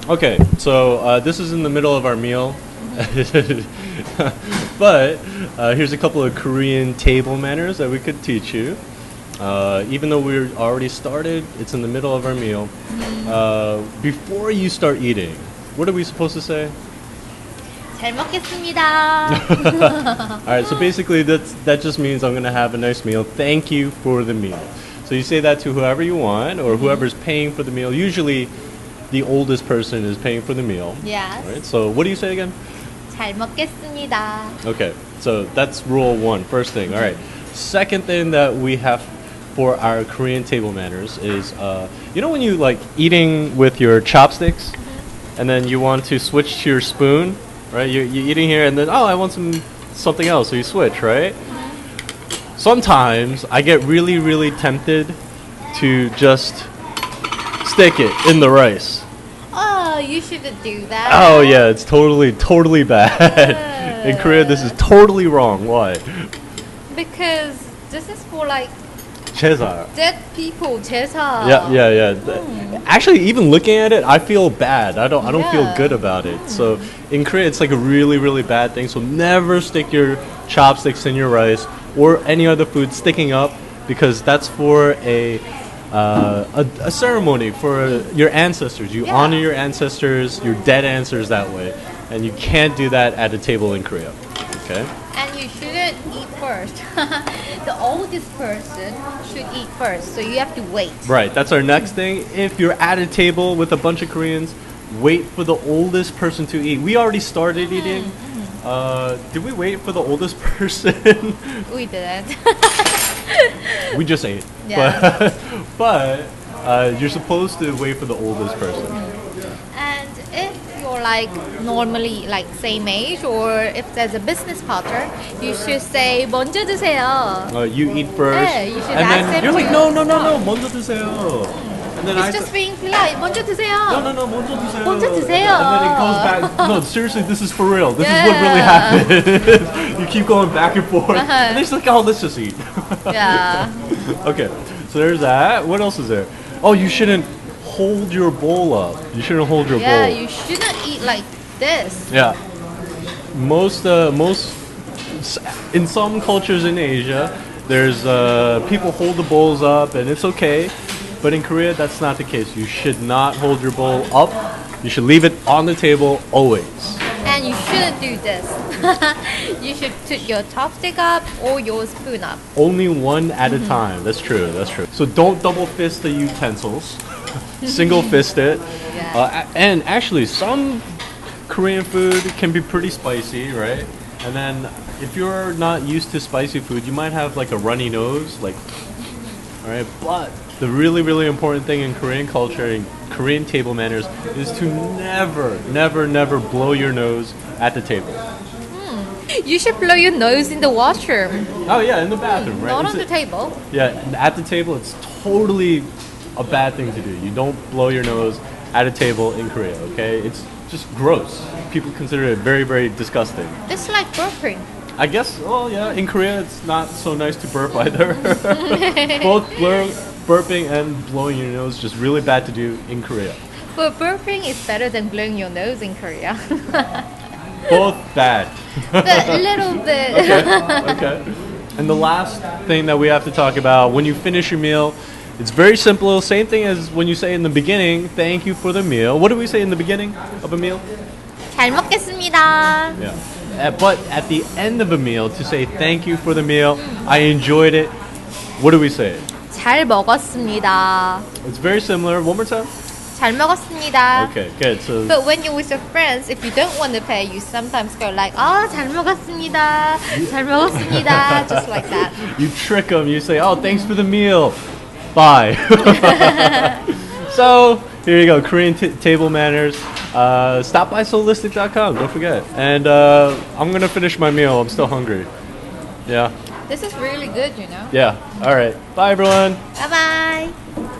Okay, so this is in the middle of our meal. But here's a couple of Korean table manners that we could teach you. Even though we're already started, it's in the middle of our meal. Before you start eating, what are we supposed to say? 잘 먹겠습니다. Alright, so basically that just means I'm gonna have a nice meal. Thank you for the meal. So you say that to whoever you want or whoever's paying for the meal. Usually the oldest person is paying for the meal. Yes. Right? So what do you say again? 잘 먹겠습니다. Okay, so that's rule one, first thing. All right. Second thing that we have for our Korean table manners is, you know when you like eating with your chopsticks and then you want to switch to your spoon, right? You're eating here and then, oh, I want something else, so you switch, right? Sometimes I get really, really tempted to just stick it in the rice. Oh, you shouldn't do that. Oh yeah, it's totally bad. In Korea, this is totally wrong. Why? Because this is for like 제사. dead people, 제사. Yeah. Actually, even looking at it, I feel bad. I don't feel Yeah. good about it. So in Korea, it's like a really bad thing. So never stick your chopsticks in your rice or any other food sticking up, because that's for a ceremony for your ancestors. You Yeah. honor your ancestors, your dead ancestors that way, and you can't do that at a table in Korea. Okay. And you shouldn't eat first. The oldest person should eat first, so you have to wait. Right, that's our next thing. If you're at a table with a bunch of Koreans, wait for the oldest person to eat. We already started eating. Did we wait for the oldest person? We didn't. We just ate. Yeah. But you're supposed to wait for the oldest person. And if you're like normally like same age, or if there's a business partner, you should say 먼저 드세요. You eat first. Yeah, you should and ask then them you're like, to no, stop. 먼저 드세요. And then It's just being polite. 먼저 드세요. No, 먼저 드세요. 먼저 드세요. And then it goes back. No, seriously, this is for real. This is what really happened. You keep going back and forth. And it's like, oh, let's just eat. Yeah. Okay, so there's that. What else is there? Oh, you shouldn't hold your bowl up. You shouldn't hold your Yeah, bowl. you shouldn't eat like this. Yeah. Most in some cultures in Asia, there's people hold the bowls up and it's okay. But in Korea, that's not the case. You should not hold your bowl up. You should leave it on the table always. And you shouldn't do this. You should put your chopstick up or your spoon up. Only one at a time. That's true. So don't double fist the utensils. Single fist it. Yeah. And actually, some Korean food can be pretty spicy, right? And then if you're not used to spicy food, you might have like a runny nose, like, all right. But the really important thing in Korean culture, in Korean table manners, is to never blow your nose at the table. You should blow your nose in the washroom, Oh yeah, in the bathroom, right? not It's on the table. Yeah, at the table, it's totally a bad thing to do. You don't blow your nose at a table in Korea, okay? It's just gross. People consider it very disgusting. It's like burping. I guess, oh yeah, in Korea, it's not so nice to burp either. Both burping and blowing your nose, just really bad to do in Korea. But burping is better than blowing your nose in Korea. Both bad. But a little bit. Okay. And the last thing that we have to talk about, when you finish your meal, it's very simple. Same thing as when you say in the beginning, thank you for the meal. What do we say in the beginning of a meal? 잘 먹겠습니다. Yeah. But at the end of a meal, to say thank you for the meal, I enjoyed it, what do we say? 잘 먹었습니다. It's very similar. One more time. 잘 먹었습니다. Okay, good. So But when you're with your friends, if you don't want to pay, you sometimes go like, "Oh, 잘 먹었습니다. 잘 먹었습니다." Just like that. you trick them. You say, oh, thanks for the meal. Bye. So here you go, Korean table manners. Stop by soulistic.com. Don't forget. And I'm gonna finish my meal. I'm still hungry. Yeah. This is really good, you know. Yeah. All right. Bye, everyone. Bye bye.